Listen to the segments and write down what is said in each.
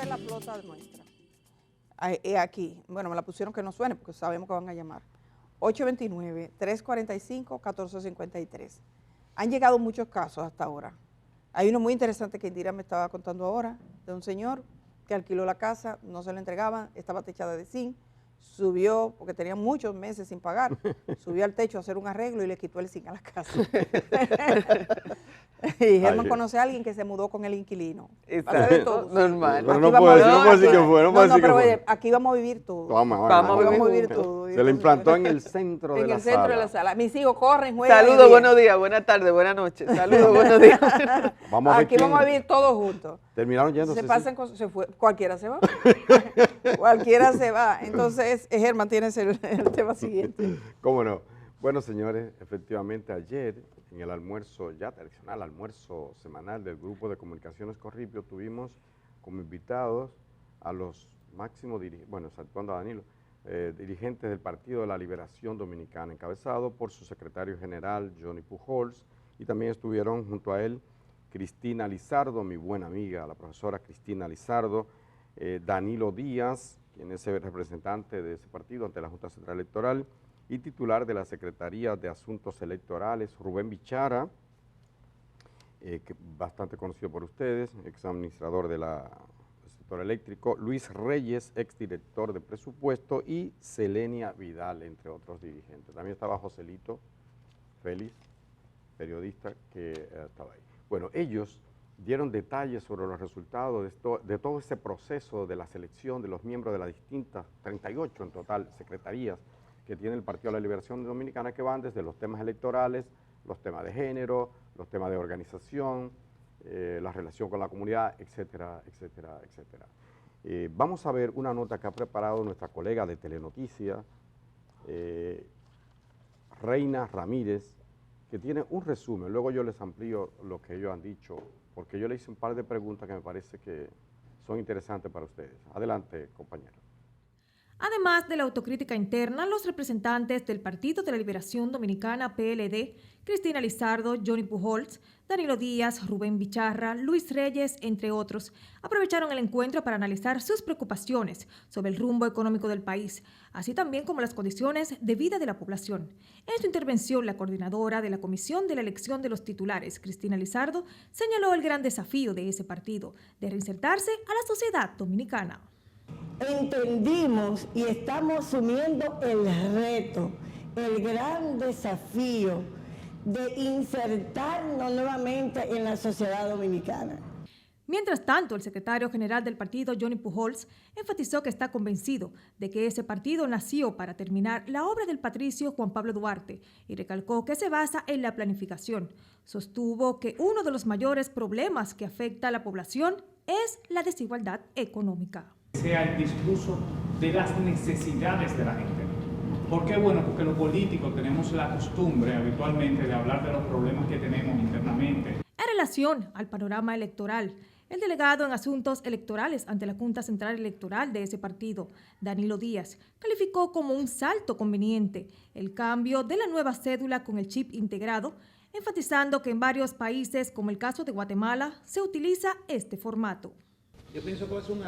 es la flota nuestra. Aquí, bueno, me la pusieron que no suene porque sabemos que van a llamar. 829-345-1453. Han llegado muchos casos hasta ahora. Hay uno muy interesante que Indira me estaba contando ahora, de un señor que alquiló la casa, no se la entregaban, estaba techada de zinc, subió, porque tenía muchos meses sin pagar, subió al techo a hacer un arreglo y le quitó el zinc a la casa. Y Germán conoce a alguien que se mudó con el inquilino. Va a ser de todo. Normal. Pero no puedo decir que fue, no puedo decir que fue. Aquí vamos a vivir todo. Vamos a vivir todo. Se le implantó en el centro de la sala. En el centro de la sala. Mis hijos corren, juegan. Saludos, buenos días, buenas tardes, buenas noches. Saludos, buenos días. Aquí vamos a vivir todos juntos. Terminaron yéndose. Se pasan cosas, se fue, cualquiera se va. Cualquiera se va. Entonces, Germán, tienes el tema siguiente. ¿Cómo no? Bueno, señores, efectivamente ayer en el almuerzo ya tradicional, almuerzo semanal del Grupo de Comunicaciones Corripio, tuvimos como invitados a los máximos dirigentes, bueno, saltando a Danilo, dirigentes del Partido de la Liberación Dominicana, encabezado por su secretario general, Johnny Pujols, y también estuvieron junto a él Cristina Lizardo, mi buena amiga, la profesora Cristina Lizardo, Danilo Díaz, quien es el representante de ese partido ante la Junta Central Electoral, y titular de la Secretaría de Asuntos Electorales, Rubén Bichara, que bastante conocido por ustedes, ex administrador del sector eléctrico, Luis Reyes, exdirector de presupuesto, y Selenia Vidal, entre otros dirigentes. También estaba Joselito Félix, periodista, que estaba ahí. Bueno, ellos dieron detalles sobre los resultados de todo ese proceso de la selección de los miembros de las distintas, 38 en total, secretarías que tiene el Partido de la Liberación Dominicana, que van desde los temas electorales, los temas de género, los temas de organización, la relación con la comunidad, etcétera, etcétera, etcétera. Vamos a ver una nota que ha preparado nuestra colega de Telenoticias, Reina Ramírez, que tiene un resumen. Luego yo les amplío lo que ellos han dicho, porque yo le hice un par de preguntas que me parece que son interesantes para ustedes. Adelante, compañero. Además de la autocrítica interna, los representantes del Partido de la Liberación Dominicana, PLD, Cristina Lizardo, Johnny Pujols, Danilo Díaz, Rubén Bicharra, Luis Reyes, entre otros, aprovecharon el encuentro para analizar sus preocupaciones sobre el rumbo económico del país, así también como las condiciones de vida de la población. En su intervención, la coordinadora de la Comisión de la Elección de los Titulares, Cristina Lizardo, señaló el gran desafío de ese partido, de reinsertarse a la sociedad dominicana. Entendimos y estamos asumiendo el reto, el gran desafío de insertarnos nuevamente en la sociedad dominicana. Mientras tanto, el secretario general del partido, Johnny Pujols, enfatizó que está convencido de que ese partido nació para terminar la obra del patricio Juan Pablo Duarte y recalcó que se basa en la planificación. Sostuvo que uno de los mayores problemas que afecta a la población es la desigualdad económica. Sea el discurso de las necesidades de la gente. ¿Por qué? Bueno, porque los políticos tenemos la costumbre habitualmente de hablar de los problemas que tenemos internamente. En relación al panorama electoral, el delegado en asuntos electorales ante la Junta Central Electoral de ese partido, Danilo Díaz, calificó como un salto conveniente el cambio de la nueva cédula con el chip integrado, enfatizando que en varios países, como el caso de Guatemala, se utiliza este formato. Yo pienso que es un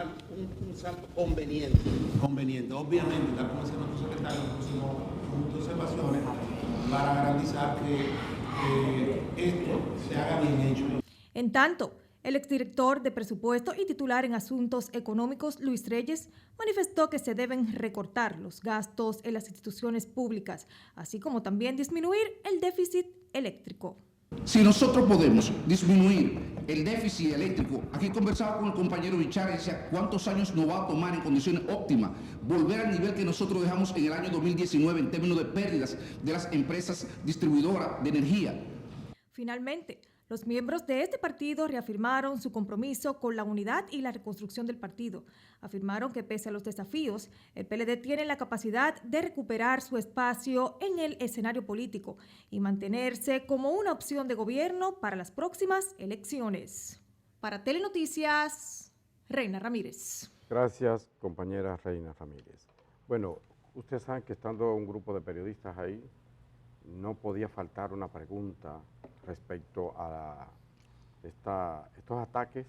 salto conveniente. Obviamente, tal como decía nuestro secretario, pusimos observaciones para garantizar que esto se haga bien hecho. En tanto, el exdirector de presupuesto y titular en asuntos económicos, Luis Reyes, manifestó que se deben recortar los gastos en las instituciones públicas, así como también disminuir el déficit eléctrico. Si nosotros podemos disminuir el déficit eléctrico, aquí conversaba con el compañero Bichara y decía cuántos años nos va a tomar en condiciones óptimas volver al nivel que nosotros dejamos en el año 2019 en términos de pérdidas de las empresas distribuidoras de energía. Finalmente, los miembros de este partido reafirmaron su compromiso con la unidad y la reconstrucción del partido. Afirmaron que pese a los desafíos, el PLD tiene la capacidad de recuperar su espacio en el escenario político y mantenerse como una opción de gobierno para las próximas elecciones. Para Telenoticias, Reina Ramírez. Gracias, compañera Reina Ramírez. Bueno, ustedes saben que estando un grupo de periodistas ahí, no podía faltar una pregunta respecto a estos ataques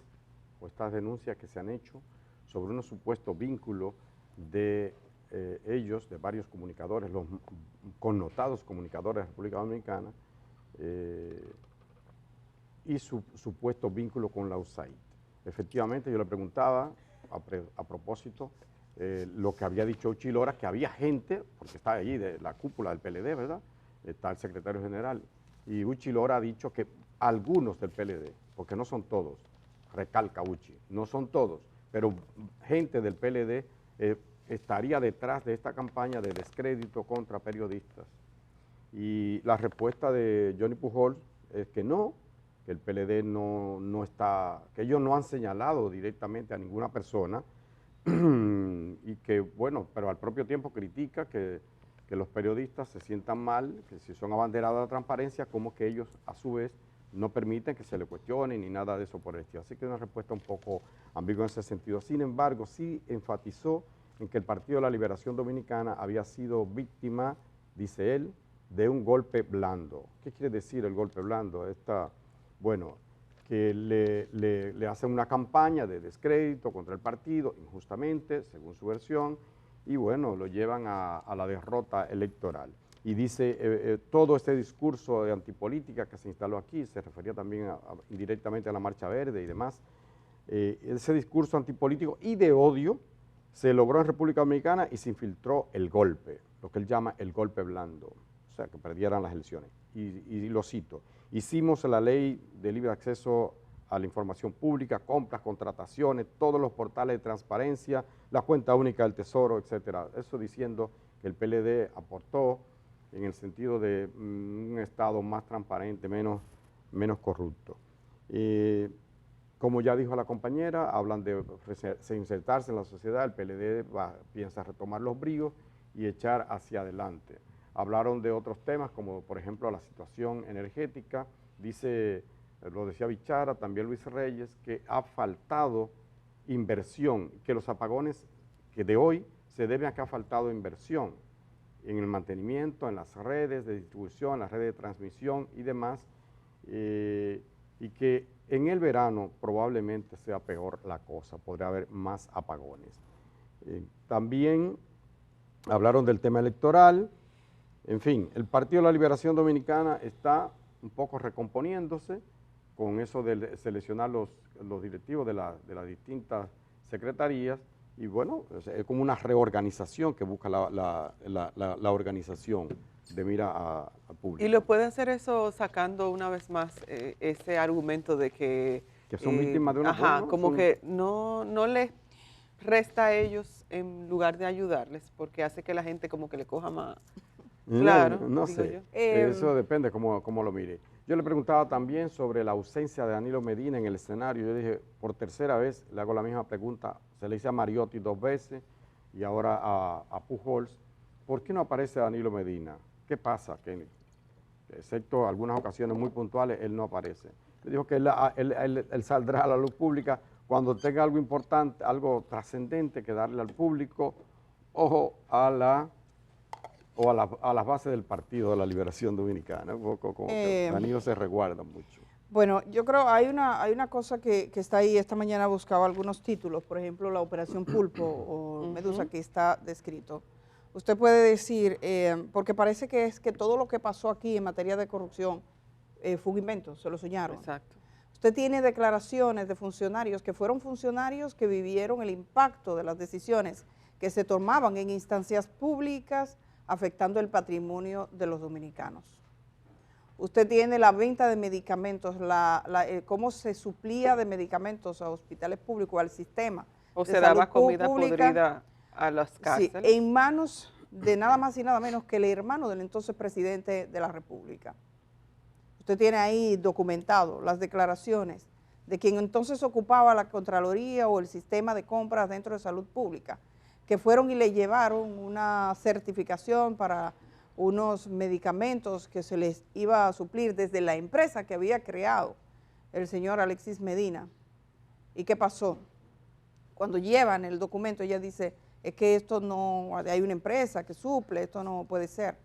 o estas denuncias que se han hecho sobre unos supuestos vínculos de ellos, de varios comunicadores, los connotados comunicadores de la República Dominicana, y su supuesto vínculo con la USAID. Efectivamente, yo le preguntaba, a propósito, lo que había dicho Uchi Lora, que había gente, porque está allí de la cúpula del PLD, ¿verdad? Está el secretario general, y Uchi Lora ha dicho que algunos del PLD, porque no son todos, recalca Uchi, no son todos, pero gente del PLD estaría detrás de esta campaña de descrédito contra periodistas. Y la respuesta de Johnny Pujols es que no, que el PLD no está, que ellos no han señalado directamente a ninguna persona y que, bueno, pero al propio tiempo critica que los periodistas se sientan mal, que si son abanderados de la transparencia, como que ellos a su vez no permiten que se le cuestione ni nada de eso por el estilo. Así que es una respuesta un poco ambigua en ese sentido. Sin embargo, sí enfatizó en que el Partido de la Liberación Dominicana había sido víctima, dice él, de un golpe blando. ¿Qué quiere decir el golpe blando? Bueno, que le hacen una campaña de descrédito contra el partido, injustamente, según su versión, y bueno, lo llevan a la derrota electoral. Y dice, todo este discurso de antipolítica que se instaló aquí, se refería también indirectamente a la Marcha Verde y demás, ese discurso antipolítico y de odio se logró en República Dominicana y se infiltró el golpe, lo que él llama el golpe blando, o sea, que perdieran las elecciones. Y lo cito, hicimos la ley de libre acceso a la información pública, compras, contrataciones, todos los portales de transparencia, la cuenta única del Tesoro, etcétera. Eso diciendo que el PLD aportó en el sentido de un Estado más transparente, menos corrupto. Como ya dijo la compañera, hablan de insertarse en la sociedad, el PLD piensa retomar los bríos y echar hacia adelante. Hablaron de otros temas, como por ejemplo la situación energética, lo decía Bichara, también Luis Reyes, que ha faltado inversión, que los apagones que de hoy se deben a que ha faltado inversión en el mantenimiento, en las redes de distribución, en las redes de transmisión y demás, y que en el verano probablemente sea peor la cosa, podría haber más apagones. También hablaron del tema electoral. En fin, el Partido de la Liberación Dominicana está un poco recomponiéndose con eso de seleccionar los directivos de las distintas secretarías y bueno, es como una reorganización que busca la organización de mira al público. ¿Y lo puede hacer eso sacando una vez más ese argumento de que son víctimas de una ajá, como que no les resta a ellos en lugar de ayudarles, porque hace que la gente como que le coja más... Claro, no sé, eso depende cómo lo mire. Yo le preguntaba también sobre la ausencia de Danilo Medina en el escenario. Yo dije, por tercera vez le hago la misma pregunta, se le hice a Mariotti 2 veces y ahora a Pujols, ¿por qué no aparece Danilo Medina? ¿Qué pasa? Que excepto algunas ocasiones muy puntuales, él no aparece. Le dijo que él saldrá a la luz pública cuando tenga algo importante, algo trascendente que darle al público, ojo a las bases del Partido de la Liberación Dominicana, un poco como que Danilo se resguarda mucho. Bueno, yo creo hay una cosa que está ahí. Esta mañana buscaba algunos títulos, por ejemplo, la Operación Pulpo o Medusa, que está descrito. Usted puede decir, porque parece que es que todo lo que pasó aquí en materia de corrupción fue un invento, se lo soñaron. Exacto. Usted tiene declaraciones de funcionarios que fueron funcionarios que vivieron el impacto de las decisiones que se tomaban en instancias públicas, afectando el patrimonio de los dominicanos. Usted tiene la venta de medicamentos, cómo se suplía de medicamentos a hospitales públicos, al sistema. O se daba comida podrida a las cárceles. Sí, en manos de nada más y nada menos que el hermano del entonces presidente de la República. Usted tiene ahí documentado las declaraciones de quien entonces ocupaba la Contraloría o el sistema de compras dentro de salud pública, que fueron y le llevaron una certificación para unos medicamentos que se les iba a suplir desde la empresa que había creado el señor Alexis Medina. ¿Y qué pasó? Cuando llevan el documento, ella dice, es que esto no, hay una empresa que suple, esto no puede ser.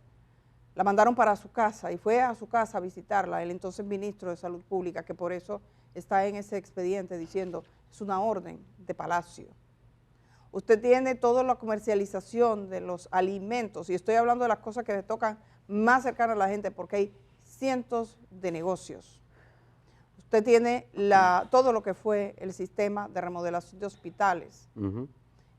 La mandaron para su casa y fue a su casa a visitarla el entonces ministro de Salud Pública, que por eso está en ese expediente diciendo, es una orden de Palacio. usted tiene toda la comercialización de los alimentos, y estoy hablando de las cosas que le tocan más cercanas a la gente, porque hay cientos de negocios. Usted tiene todo lo que fue el sistema de remodelación de hospitales,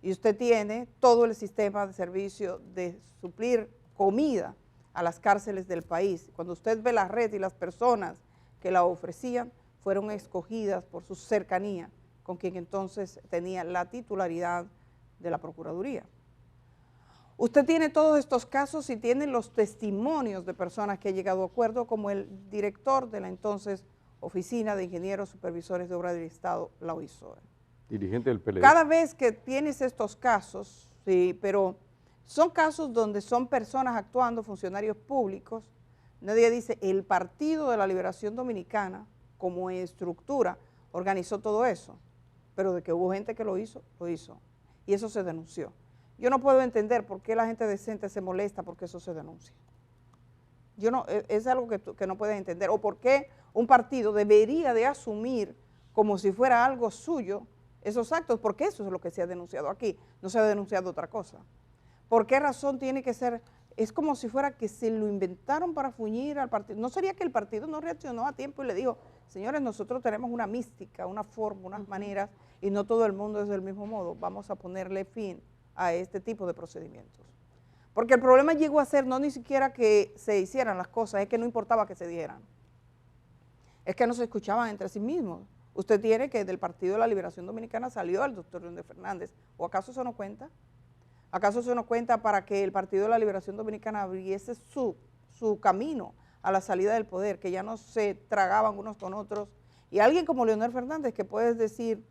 y usted tiene todo el sistema de servicio de suplir comida a las cárceles del país. Cuando usted ve la red y las personas que la ofrecían, fueron escogidas por su cercanía con quien entonces tenía la titularidad de la Procuraduría. Usted tiene todos estos casos y tiene los testimonios de personas que han llegado a acuerdo, como el director de la entonces Oficina de Ingenieros Supervisores de Obra del Estado, la OISOE. Dirigente del PLD. Cada vez que tienes estos casos, sí, pero son casos donde son personas actuando, funcionarios públicos, nadie dice el Partido de la Liberación Dominicana, como estructura, organizó todo eso, pero de que hubo gente que lo hizo, y eso se denunció. Yo no puedo entender por qué la gente decente se molesta porque eso se denuncia. Es algo que no puedes entender, o por qué un partido debería de asumir como si fuera algo suyo esos actos, porque eso es lo que se ha denunciado aquí, no se ha denunciado otra cosa. ¿Por qué razón tiene que ser? Es como si fuera que se lo inventaron para fuñir al partido. ¿No sería que el partido no reaccionó a tiempo y le dijo, señores, nosotros tenemos una mística, una forma, unas maneras, y no todo el mundo es del mismo modo, vamos a ponerle fin a este tipo de procedimientos? Porque el problema llegó a ser no ni siquiera que se hicieran las cosas, es que no importaba que se dieran. Es que no se escuchaban entre sí mismos. Usted tiene que del Partido de la Liberación Dominicana salió el doctor Leonel Fernández, ¿o acaso eso no cuenta? ¿Acaso eso no cuenta para que el Partido de la Liberación Dominicana abriese su camino a la salida del poder, que ya no se tragaban unos con otros? Y alguien como Leonel Fernández, que puedes decir,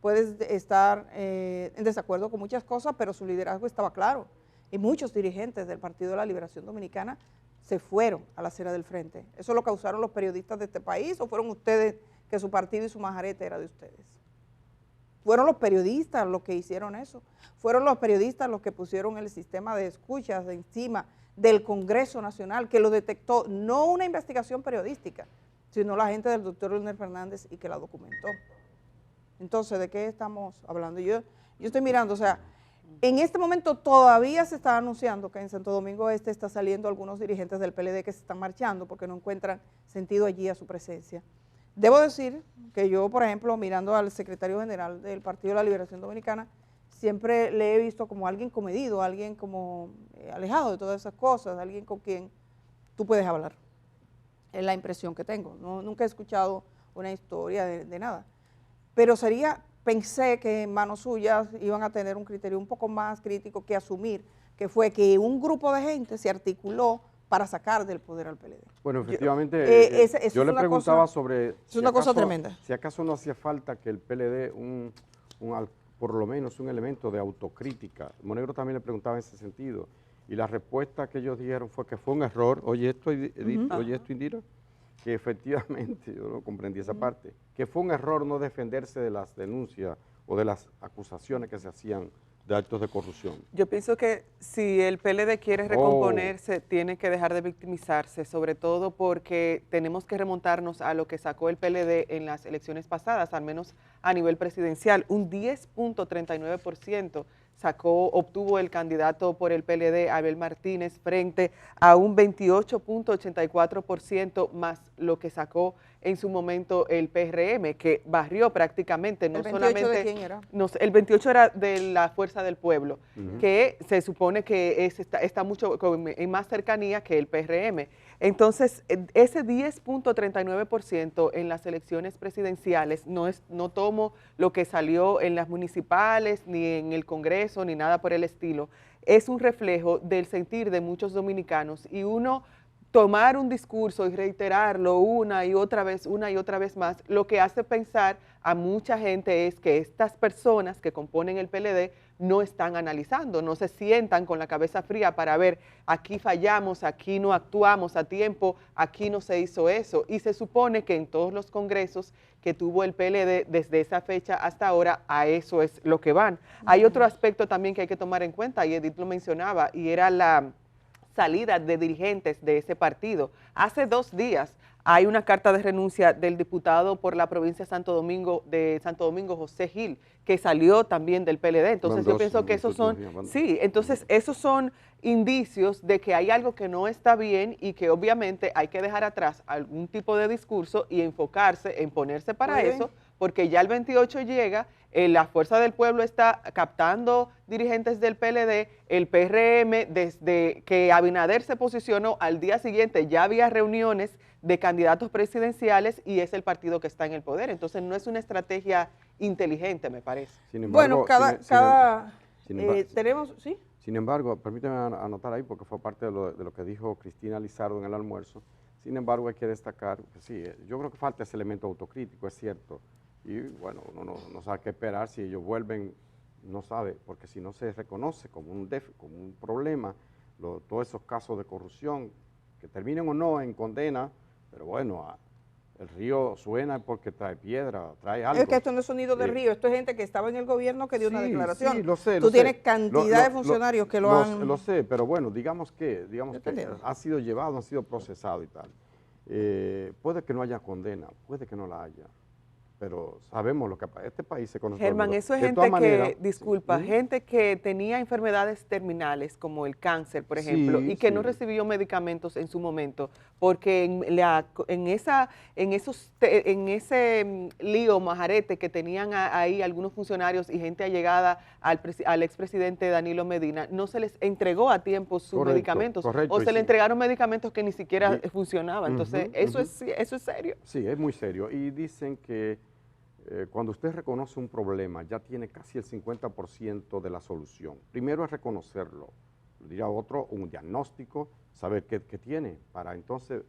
puedes estar en desacuerdo con muchas cosas, pero su liderazgo estaba claro. Y muchos dirigentes del Partido de la Liberación Dominicana se fueron a la acera del frente. ¿Eso lo causaron los periodistas de este país o fueron ustedes que su partido y su majarete era de ustedes? Fueron los periodistas los que hicieron eso. Fueron los periodistas los que pusieron el sistema de escuchas de encima del Congreso Nacional, que lo detectó, no una investigación periodística, sino la gente del doctor Leonel Fernández y que la documentó. Entonces, ¿de qué estamos hablando? Yo estoy mirando, o sea, en este momento todavía se está anunciando que en Santo Domingo Este está saliendo algunos dirigentes del PLD que se están marchando porque no encuentran sentido allí a su presencia. Debo decir que yo, por ejemplo, mirando al secretario general del Partido de la Liberación Dominicana, siempre le he visto como alguien comedido, alguien como alejado de todas esas cosas, alguien con quien tú puedes hablar. Es la impresión que tengo. Nunca he escuchado una historia de nada. Pero pensé que en manos suyas iban a tener un criterio un poco más crítico que asumir, que fue que un grupo de gente se articuló para sacar del poder al PLD. Bueno, efectivamente, yo le preguntaba sobre es una cosa tremenda. Si acaso no hacía falta que el PLD, por lo menos un elemento de autocrítica. Monegro también le preguntaba en ese sentido, y la respuesta que ellos dijeron fue que fue un error, oye esto, Indira, que efectivamente, yo no comprendí esa parte, que fue un error no defenderse de las denuncias o de las acusaciones que se hacían de actos de corrupción. Yo pienso que si el PLD quiere recomponerse, tiene que dejar de victimizarse, sobre todo porque tenemos que remontarnos a lo que sacó el PLD en las elecciones pasadas, al menos a nivel presidencial, un 10.39% obtuvo el candidato por el PLD, Abel Martínez, frente a un 28.84% más lo que sacó en su momento el PRM, que barrió prácticamente, no solamente... ¿El 28 de quién era? No, el 28 era de la Fuerza del Pueblo, que se supone que está mucho en más cercanía que el PRM. Entonces, ese 10.39% en las elecciones presidenciales, no tomo lo que salió en las municipales, ni en el Congreso, ni nada por el estilo, es un reflejo del sentir de muchos dominicanos, y uno tomar un discurso y reiterarlo una y otra vez más, lo que hace pensar a mucha gente es que estas personas que componen el PLD no están analizando, no se sientan con la cabeza fría para ver, aquí fallamos, aquí no actuamos a tiempo, aquí no se hizo eso. Y se supone que en todos los congresos que tuvo el PLD desde esa fecha hasta ahora, a eso es lo que van. Hay otro aspecto también que hay que tomar en cuenta, y Edith lo mencionaba, y era la salida de dirigentes de ese partido. Hace 2 días hay una carta de renuncia del diputado por la provincia de Santo Domingo, José Gil, que salió también del PLD. Entonces yo pienso que esos son, sí, entonces esos son indicios de que hay algo que no está bien y que obviamente hay que dejar atrás algún tipo de discurso y enfocarse en ponerse para eso, porque ya el 28 llega, la Fuerza del Pueblo está captando dirigentes del PLD, el PRM, desde que Abinader se posicionó, al día siguiente ya había reuniones de candidatos presidenciales y es el partido que está en el poder. Entonces no es una estrategia inteligente, me parece. Sin embargo, bueno, tenemos, ¿sí? Sin embargo, permíteme anotar ahí, porque fue parte de lo que dijo Cristina Lizardo en el almuerzo. Sin embargo, hay que destacar, sí, yo creo que falta ese elemento autocrítico, es cierto. Y bueno, uno no sabe qué esperar si ellos vuelven, no sabe, porque si no se reconoce como un problema, todos esos casos de corrupción, que terminen o no en condena, pero bueno, el río suena porque trae piedra, trae algo. Es que esto no es sonido de río, esto es gente que estaba en el gobierno que dio una declaración. Sí, lo sé. Tú tienes cantidad de funcionarios que lo han... Lo sé, pero bueno, digamos que ha sido llevado, ha sido procesado y tal. Puede que no haya condena, puede que no la haya, pero sabemos lo que este país se conoce. Germán, eso es gente que, disculpa, gente que tenía enfermedades terminales como el cáncer, por ejemplo, y que no recibió medicamentos en su momento, porque en ese lío majarete que tenían ahí algunos funcionarios y gente allegada al expresidente Danilo Medina, no se les entregó a tiempo sus medicamentos, o se le entregaron medicamentos que ni siquiera funcionaban. Entonces, eso es serio. Sí, es muy serio. Y dicen que cuando usted reconoce un problema, ya tiene casi el 50% de la solución. Primero es reconocerlo, diría otro, un diagnóstico, saber qué tiene, para entonces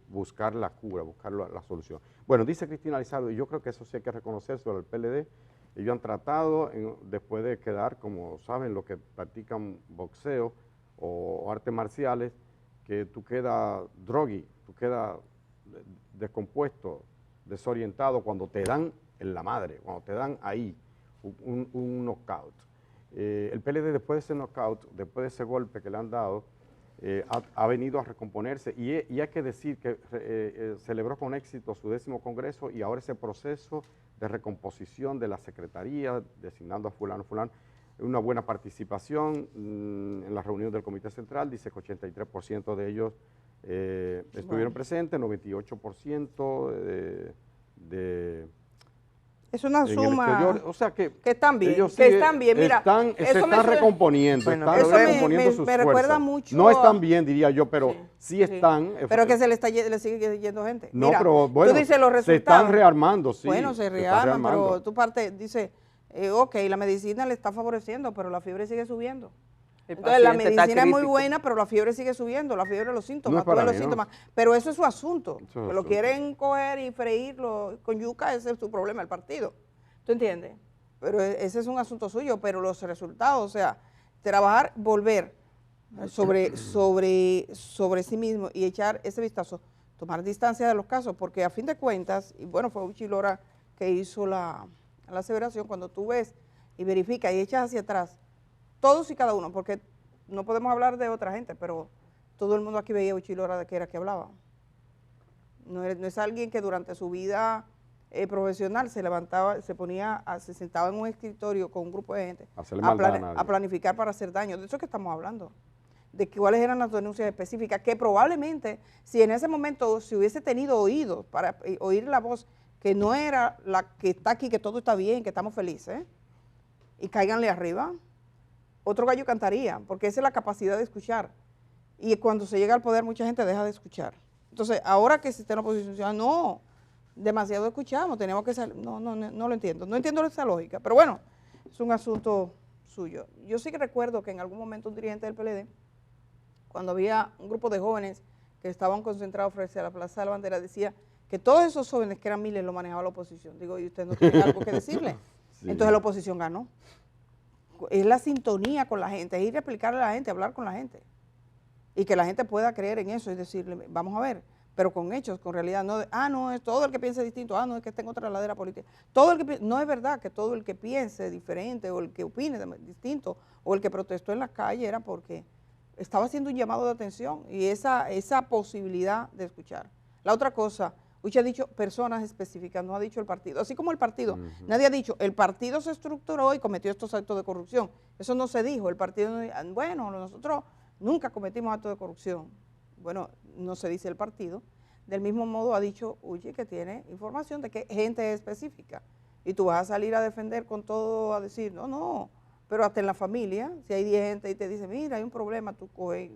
buscar la cura, buscar la solución. Bueno, dice Cristina Lizardo, y yo creo que eso sí hay que reconocer sobre el PLD, ellos han tratado, después de quedar, como saben, los que practican boxeo o artes marciales, que tú quedas drogui, tú quedas descompuesto, desorientado cuando te dan en la madre, cuando te dan ahí un knockout. El PLD después de ese knockout, después de ese golpe que le han dado, ha venido a recomponerse y hay que decir que celebró con éxito su 10º congreso y ahora ese proceso de recomposición de la secretaría, designando a fulano, una buena participación en la reunión del Comité Central, dice que 83% de ellos estuvieron presentes, 98% es una suma, o sea que están bien, ellos están bien, mira. Se están recomponiendo, bueno, están recomponiendo sus fuerzas. Recuerda mucho. No están bien, diría yo, pero sí están. Pero que le sigue yendo gente. No, mira, pero bueno, tú dices los resultados. Se están rearmando, sí. Bueno, se rearman, pero tu parte dice, ok, la medicina le está favoreciendo, pero la fiebre sigue subiendo. Entonces la medicina es muy buena, pero la fiebre sigue subiendo, la fiebre de los síntomas, todos los síntomas. Pero eso es su asunto. Que lo quieren coger y freírlo con yuca, ese es su problema, el partido. ¿Tú entiendes? Pero ese es un asunto suyo, pero los resultados, o sea, trabajar, volver sobre sí mismo y echar ese vistazo, tomar distancia de los casos, porque a fin de cuentas, y bueno, fue Uchi Lora que hizo la aseveración, cuando tú ves y verificas y echas hacia atrás, todos y cada uno, porque no podemos hablar de otra gente, pero todo el mundo aquí veía a Uchi Lora de qué era que hablaba. No es alguien que durante su vida profesional se levantaba, se sentaba en un escritorio con un grupo de gente a planificar para hacer daño. De eso es que estamos hablando, de cuáles eran las denuncias específicas, que probablemente si en ese momento se hubiese tenido oídos para oír la voz, que no era la que está aquí, que todo está bien, que estamos felices, y cáiganle arriba, otro gallo cantaría, porque esa es la capacidad de escuchar. Y cuando se llega al poder, mucha gente deja de escuchar. Entonces, ahora que se está en la oposición, no, demasiado escuchamos, tenemos que salir. No lo entiendo. No entiendo esa lógica. Pero bueno, es un asunto suyo. Yo sí que recuerdo que en algún momento un dirigente del PLD, cuando había un grupo de jóvenes que estaban concentrados frente a la Plaza de la Bandera, decía que todos esos jóvenes, que eran miles, lo manejaba la oposición. Digo, ¿y usted no tiene algo que decirle? Sí. Entonces la oposición ganó. Es la sintonía con la gente, es ir a explicarle a la gente, hablar con la gente. Y que la gente pueda creer en eso y decirle, vamos a ver, pero con hechos, con realidad, no no, es todo el que piense distinto, no, es que está en otra ladera política. Todo el que no es verdad que todo el que piense diferente o el que opine distinto o el que protestó en las calles era porque estaba haciendo un llamado de atención y esa posibilidad de escuchar. La otra cosa, usted ha dicho personas específicas, no ha dicho el partido. Así como el partido, nadie ha dicho, el partido se estructuró y cometió estos actos de corrupción. Eso no se dijo, el partido, bueno, nosotros nunca cometimos actos de corrupción. Bueno, no se dice el partido. Del mismo modo ha dicho Uchi que tiene información de que gente específica. Y tú vas a salir a defender con todo, a decir, no, pero hasta en la familia, si hay 10 gente y te dice, mira, hay un problema, tú coges,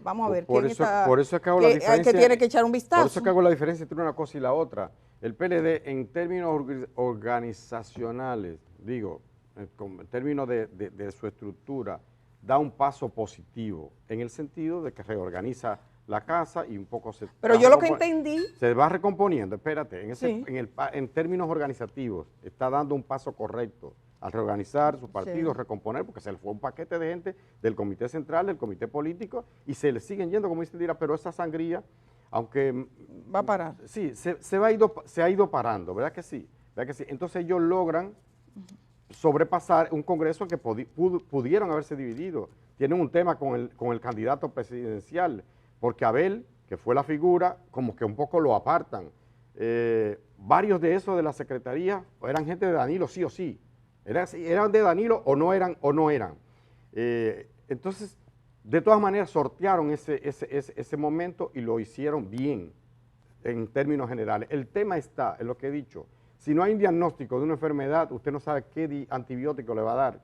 vamos a ver quién está, por eso es que hago la diferencia, que tiene que echar un vistazo. Por eso es que hago la diferencia entre una cosa y la otra. El PLD, en términos organizacionales, digo, en términos de su estructura, da un paso positivo, en el sentido de que reorganiza la casa y un poco se... Pero yo lo que entendí... Se va recomponiendo, espérate, sí. en términos organizativos, está dando un paso correcto al reorganizar su partido, sí, recomponer, porque se le fue un paquete de gente del comité central, del comité político, y se le siguen yendo, como dice Dira, pero esa sangría, aunque... Va a parar. Sí, se ha ido parando, ¿verdad que sí? ¿Verdad que sí? Entonces ellos logran sobrepasar un congreso que pudieron haberse dividido. Tienen un tema con el candidato presidencial, porque Abel, que fue la figura, como que un poco lo apartan. Varios de esos de la secretaría eran gente de Danilo, sí o sí. Eran de Danilo o no eran. Entonces, de todas maneras, sortearon ese momento y lo hicieron bien en términos generales. El tema está, en lo que he dicho, si no hay un diagnóstico de una enfermedad, usted no sabe qué antibiótico le va a dar.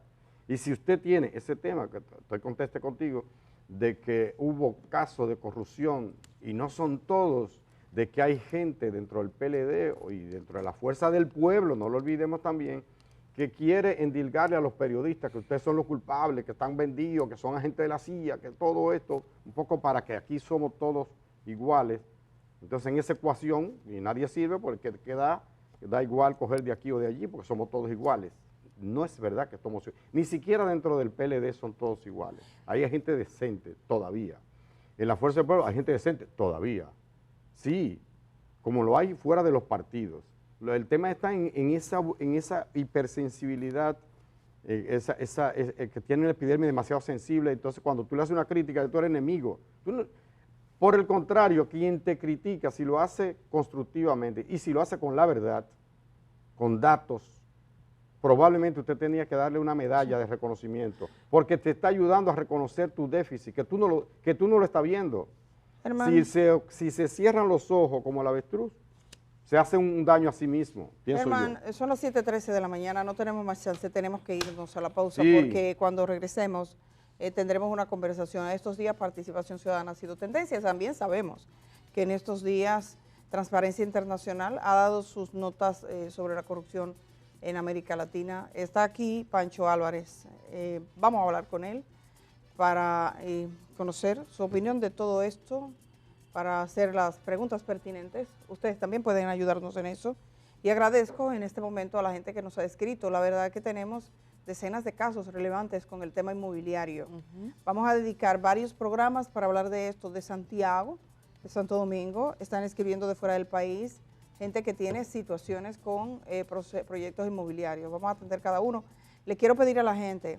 Y si usted tiene ese tema, que estoy conteste contigo, de que hubo casos de corrupción, y no son todos, de que hay gente dentro del PLD y dentro de la fuerza del pueblo, no lo olvidemos también, que quiere endilgarle a los periodistas que ustedes son los culpables, que están vendidos, que son agentes de la CIA, que todo esto, un poco para que aquí somos todos iguales. Entonces en esa ecuación, y nadie sirve porque da igual coger de aquí o de allí, porque somos todos iguales. No es verdad que somos, ni siquiera dentro del PLD son todos iguales. Hay gente decente todavía. En la Fuerza del Pueblo hay gente decente todavía. Sí, como lo hay fuera de los partidos. El tema está en esa hipersensibilidad, que tiene una epidermis demasiado sensible. Entonces cuando tú le haces una crítica, tú eres enemigo. Por el contrario, quien te critica, si lo hace constructivamente y si lo hace con la verdad, con datos, probablemente usted tenía que darle una medalla de reconocimiento, porque te está ayudando a reconocer tu déficit, que tú no lo estás viendo. Si se cierran los ojos como el avestruz, se hace un daño a sí mismo, pienso yo. Son las 7:13 de la mañana, no tenemos más chance, tenemos que irnos a la pausa, sí, porque cuando regresemos tendremos una conversación. Estos días Participación Ciudadana ha sido tendencia, también sabemos que en estos días Transparencia Internacional ha dado sus notas sobre la corrupción en América Latina. Está aquí Pancho Álvarez, vamos a hablar con él para conocer su opinión de todo esto, para hacer las preguntas pertinentes. Ustedes también pueden ayudarnos en eso. Y agradezco en este momento a la gente que nos ha escrito. La verdad es que tenemos decenas de casos relevantes con el tema inmobiliario. Vamos a dedicar varios programas para hablar de esto, de Santiago, de Santo Domingo. Están escribiendo de fuera del país, gente que tiene situaciones con proyectos inmobiliarios. Vamos a atender cada uno. Le quiero pedir a la gente,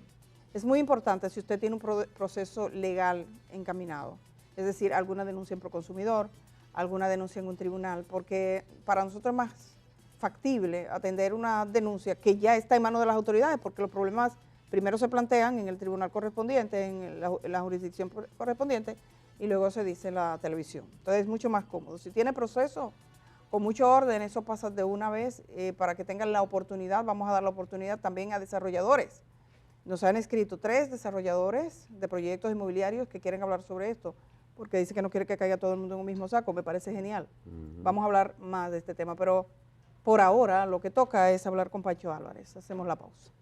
es muy importante si usted tiene un proceso legal encaminado, es decir, alguna denuncia en Proconsumidor, alguna denuncia en un tribunal, porque para nosotros es más factible atender una denuncia que ya está en manos de las autoridades, porque los problemas primero se plantean en el tribunal correspondiente, en la jurisdicción correspondiente, y luego se dice en la televisión. Entonces es mucho más cómodo. Si tiene proceso con mucho orden, eso pasa de una vez para que tengan la oportunidad. Vamos a dar la oportunidad también a desarrolladores. Nos han escrito 3 desarrolladores de proyectos inmobiliarios que quieren hablar sobre esto, porque dice que no quiere que caiga todo el mundo en un mismo saco. Me parece genial. Vamos a hablar más de este tema, pero por ahora lo que toca es hablar con Pancho Álvarez. Hacemos la pausa.